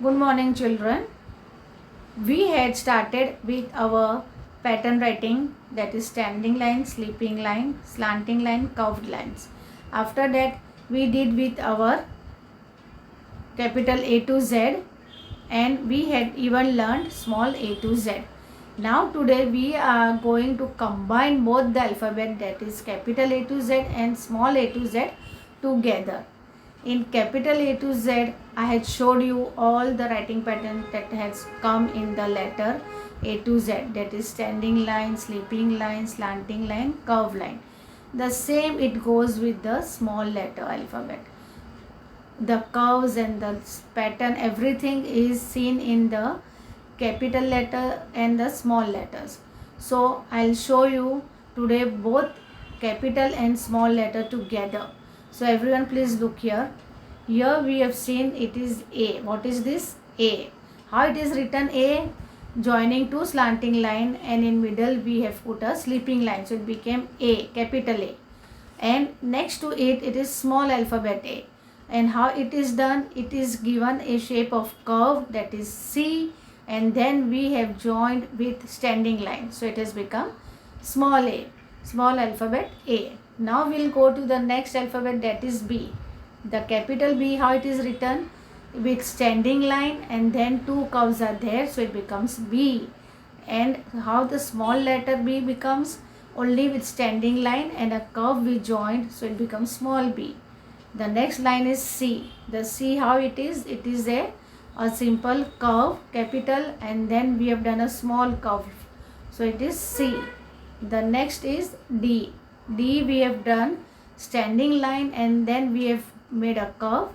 Good morning, children. We had started with our pattern writing, that is standing line, sleeping line, slanting line, curved lines. After that, we did with our capital A to Z, and we had even learned small a to Z. Now today we are going to combine both the alphabet, that is capital A to Z and small a to Z, together. In capital A to Z, I had showed you all the writing pattern that has come in the letter A to Z, that is standing line, sleeping line, slanting line, curve line. The same it goes with the small letter alphabet. The curves and the pattern, everything is seen in the capital letter and the small letters. So I'll show you today both capital and small letter together. So everyone please look here. Here we have seen it is A. What is this? A. How it is written? A joining two slanting line, and in middle we have put a sleeping line. So it became A, capital A. And next to it, it is small alphabet A. And how it is done? It is given a shape of curve, that is C, and then we have joined with standing line. So it has become small a, small alphabet A. Now we'll go to the next alphabet, that is B. The capital B, how it is written? With standing line and then two curves are there, so it becomes B. And how the small letter B becomes? Only with standing line and a curve we joined, so it becomes small b. The next line is C. The C, how it is? It is a simple curve, capital, and then we have done a small curve, so it is C. The next is D. D we have done standing line and then we have made a curve,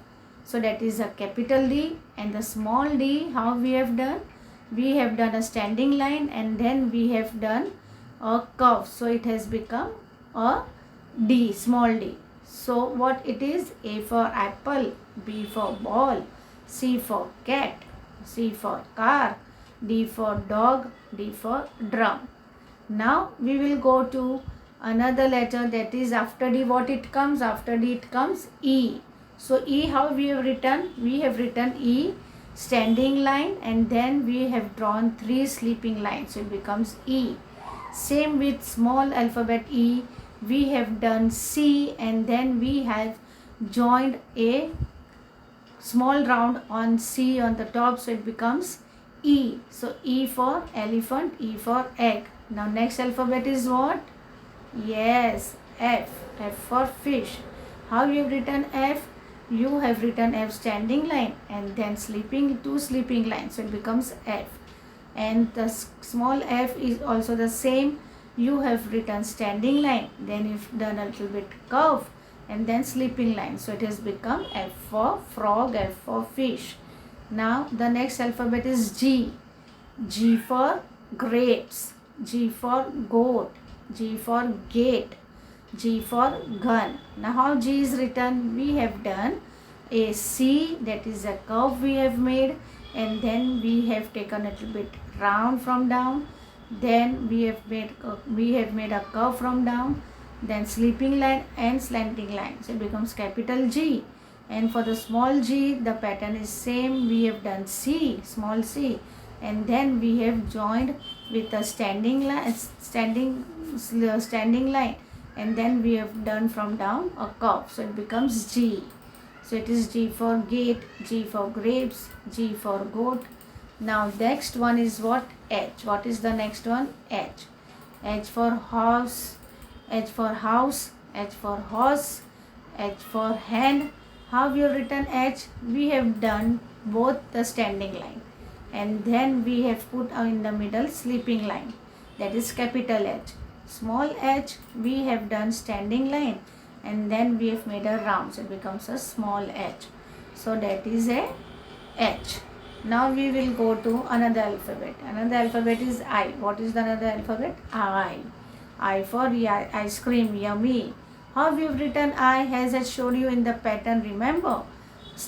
so that is a capital D. And the small d, how we have done? We have done a standing line and then we have done a curve, so it has become a D, small d. So what it is? A for apple, B for ball, C for cat, C for car, D for dog, D for drum. Now we will go to another letter, that is after D. What it comes? After D it comes E. So E, how we have written? We have written E standing line and then we have drawn three sleeping lines, so it becomes E. Same with small alphabet E, we have done C and then we have joined a small round on C on the top, so it becomes E. So E for elephant, E for egg. Now next alphabet is what? Yes, F. F for fish. How you have written F? You have written F standing line and then two sleeping lines, so it becomes F. And the small f is also the same. You have written standing line, then you've done a little bit curve and then sleeping line, so it has become F for frog, F for fish. Now the next alphabet is G. G for grapes, G for goat, G for gate, G for gun. Now how G is written? We have done a C, that is a curve we have made, and then we have taken a little bit round from down, then we have made a curve from down, then sleeping line and slanting line, so it becomes capital G. And for the small g, the pattern is same. We have done C, small c, and then we have joined with a standing line, standing line, and then we have done from down a curve, so it becomes G. So it is G for gate, G for grapes, G for goat. Now next one is what? H. What is the next one? H. H for house, H for house, H for horse, H for hand. How we have written H? We have done both the standing line and then we have put in the middle sleeping line, that is capital H. Small h, we have done standing line and then we have made a round, so it becomes a small h. So that is a H. Now we will go to another alphabet. Another alphabet is I. What is the another alphabet? I. I for ice cream, yummy. How we have written I, as I showed you in the pattern, remember?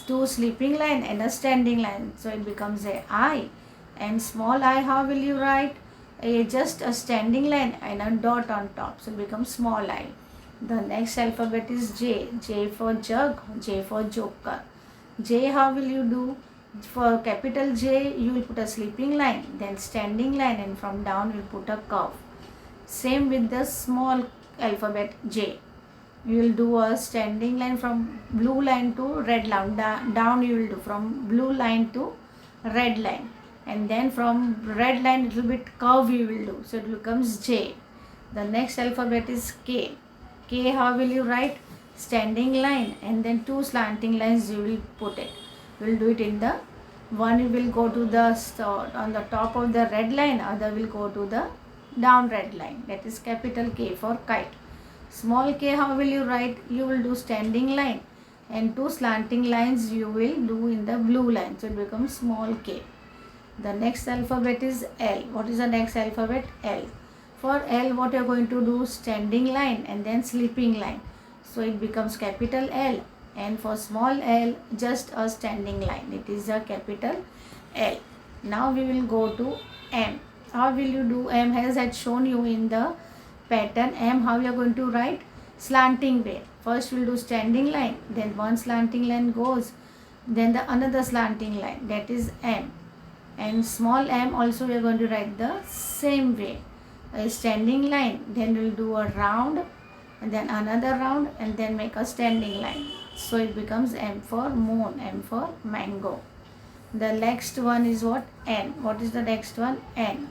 Two sleeping line and a standing line, so it becomes a I. And small I, how will you write? Just a standing line and a dot on top, so it becomes small I. The next alphabet is J. J for jug, J for joker. J, how will you do? For capital J, you will put a sleeping line, then standing line, and from down you will put a curve. Same with the small alphabet J. You will do a standing line from blue line to red line. Down you will do from blue line to red line. And then from red line little bit curve you will do. So it becomes J. The next alphabet is K. K, how will you write? Standing line and then two slanting lines you will put it. You will do it in the one you will go to the on the top of the red line, other will go to the down red line. That is capital K for kite. Small k, how will you write? You will do standing line and two slanting lines you will do in the blue line. So it becomes small k. The next alphabet is L. What is the next alphabet? L. For L, what you are going to do? Standing line and then sleeping line. So it becomes capital L. And for small l, just a standing line. It is a capital L. Now we will go to M. How will you do M? As I had shown you in the pattern M, how you are going to write? Slanting way. First we will do standing line, then one slanting line goes, then the another slanting line, that is M. And small m also we are going to write the same way. A standing line, then we will do a round, and then another round, and then make a standing line. So it becomes M for moon, M for mango. The next one is what? N. What is the next one? N.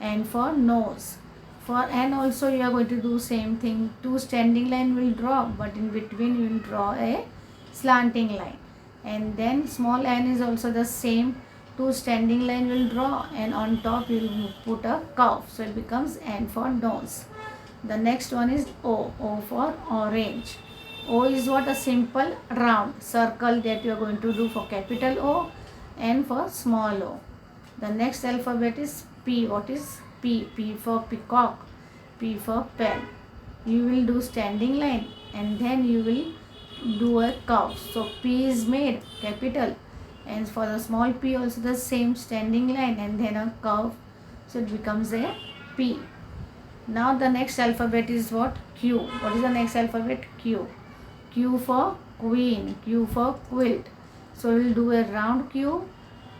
N for nose. For N also you are going to do same thing. Two standing line will draw, but in between you will draw a slanting line. And then small n is also the same. Two standing line will draw, and on top you will put a curve. So it becomes N for nose. The next one is O. O for orange. O is what? A simple round circle that you are going to do for capital O and for small o. The next alphabet is P. What is P? P for peacock, P for pen. You will do standing line and then you will do a curve. So P is made capital, and for the small p also the same standing line and then a curve. So it becomes a P. Now the next alphabet is what? Q. What is the next alphabet? Q. Q for queen, Q for quilt. So we will do a round Q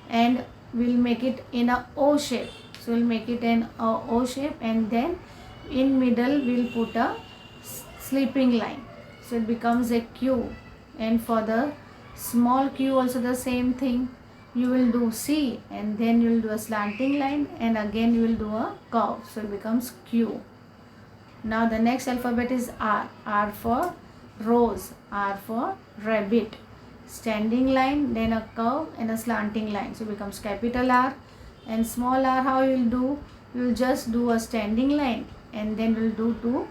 and we will make it in a O shape. So we will make it in a O shape, and then in middle we will put a sleeping line. So it becomes a Q. And for the small q also the same thing. You will do C and then you will do a slanting line and again you will do a curve. So it becomes Q. Now the next alphabet is R. R for rose, R for rabbit. Standing line, then a curve and a slanting line. So it becomes capital R. And small r, how you will do? You will just do a standing line and then we will do two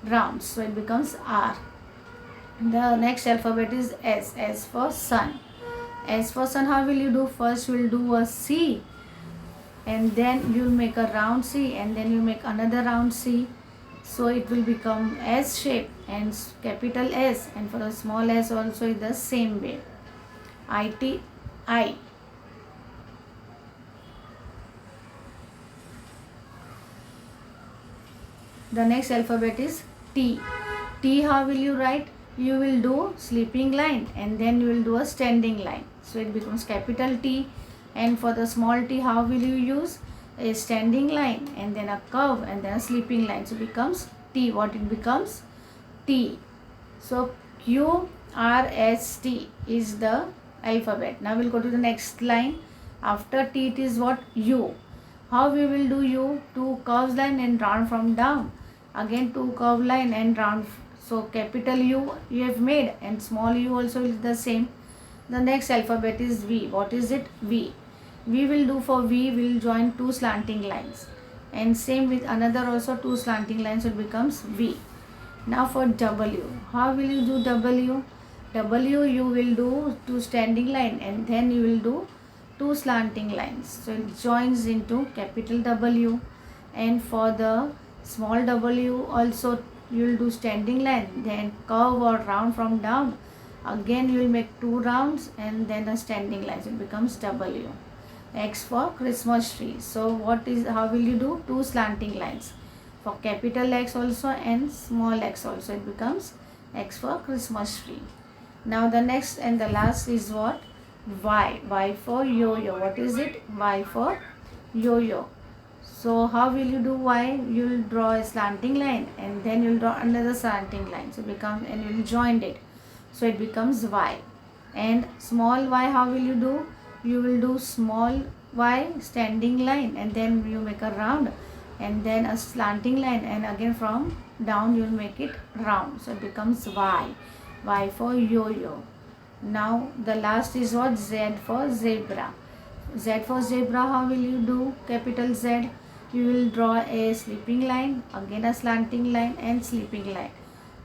rounds. So it becomes R. The next alphabet is S. S for sun. S for sun, how will you do? First you will do a C and then you will make a round C and then you make another round C. So it will become S shape and capital S, and for the small s also is the same way. I. The next alphabet is T. T, how will you write? You will do sleeping line and then you will do a standing line. So it becomes capital T. And for the small t, how will you use? A standing line and then a curve and then a sleeping line. So it becomes T. What it becomes? T. So Q, R, S, T is the alphabet. Now we'll go to the next line. After T, it is what? U. How we will do U? Two curves line and round from down. Again two curve line and round. So capital U you have made and small u also is the same. The next alphabet is V. What is it? V. We will do for V, we will join two slanting lines. And same with another also two slanting lines, so it becomes V. Now for W. How will you do W? W you will do two standing line and then you will do two slanting lines. So it joins into capital W. And for the small w also you will do standing line, then curve or round from down. Again you will make two rounds and then a standing line. So it becomes W. X for Christmas tree. So how will you do? Two slanting lines. For capital X also and small x also, it becomes X for Christmas tree. Now the next and the last is what? Y. Y for yo-yo. What is it? Y for yo-yo. So how will you do Y? You will draw a slanting line and then you will draw another slanting line. So become, and you will join it. So it becomes Y. And small y, how will you do? You will do small y standing line and then you make a round and then a slanting line, and again from down you will make it round. So it becomes Y. Y for yo-yo. Now the last is what? Z for zebra. Z for zebra, how will you do? Capital Z. You will draw a sleeping line, again a slanting line and sleeping line.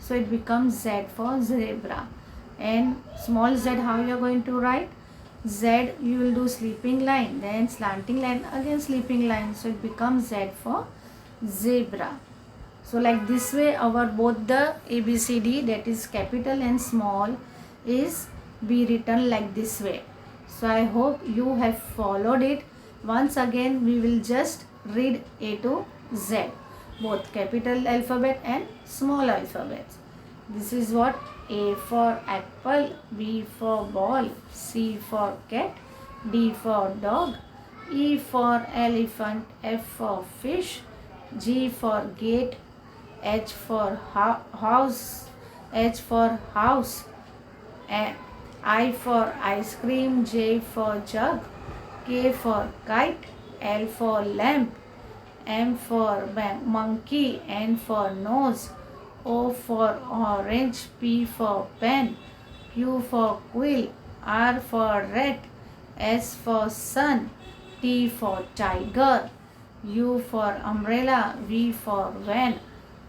So it becomes Z for zebra. And small z, how you are going to write? Z, you will do sleeping line, then slanting line, again sleeping line. So it becomes Z for zebra. So like this way our both the ABCD, that is capital and small, is be written like this way. So I hope you have followed it. Once again we will just read A to Z, both capital alphabet and small alphabets. This is what: A for apple, B for ball, C for cat, D for dog, E for elephant, F for fish, G for gate, H for house, H for house, I for ice cream, J for jug, K for kite, L for lamp, M for monkey, N for nose, O for orange, P for pen, Q for quill, R for rat, S for sun, T for tiger, U for umbrella, V for van,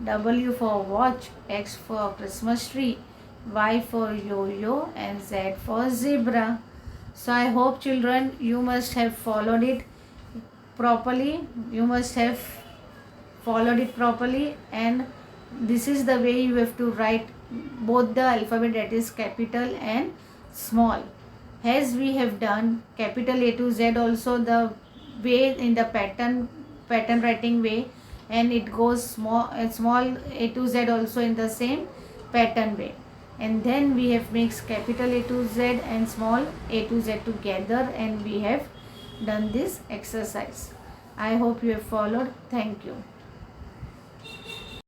W for watch, X for Christmas tree, Y for yo-yo, and Z for zebra. So I hope children you must have followed it properly. And this is the way you have to write both the alphabet, that is capital and small. As we have done capital A to Z also the way in the pattern writing way, and it goes small A to Z also in the same pattern way. And then we have mixed capital A to Z and small A to Z together, and we have done this exercise. I hope you have followed. Thank you.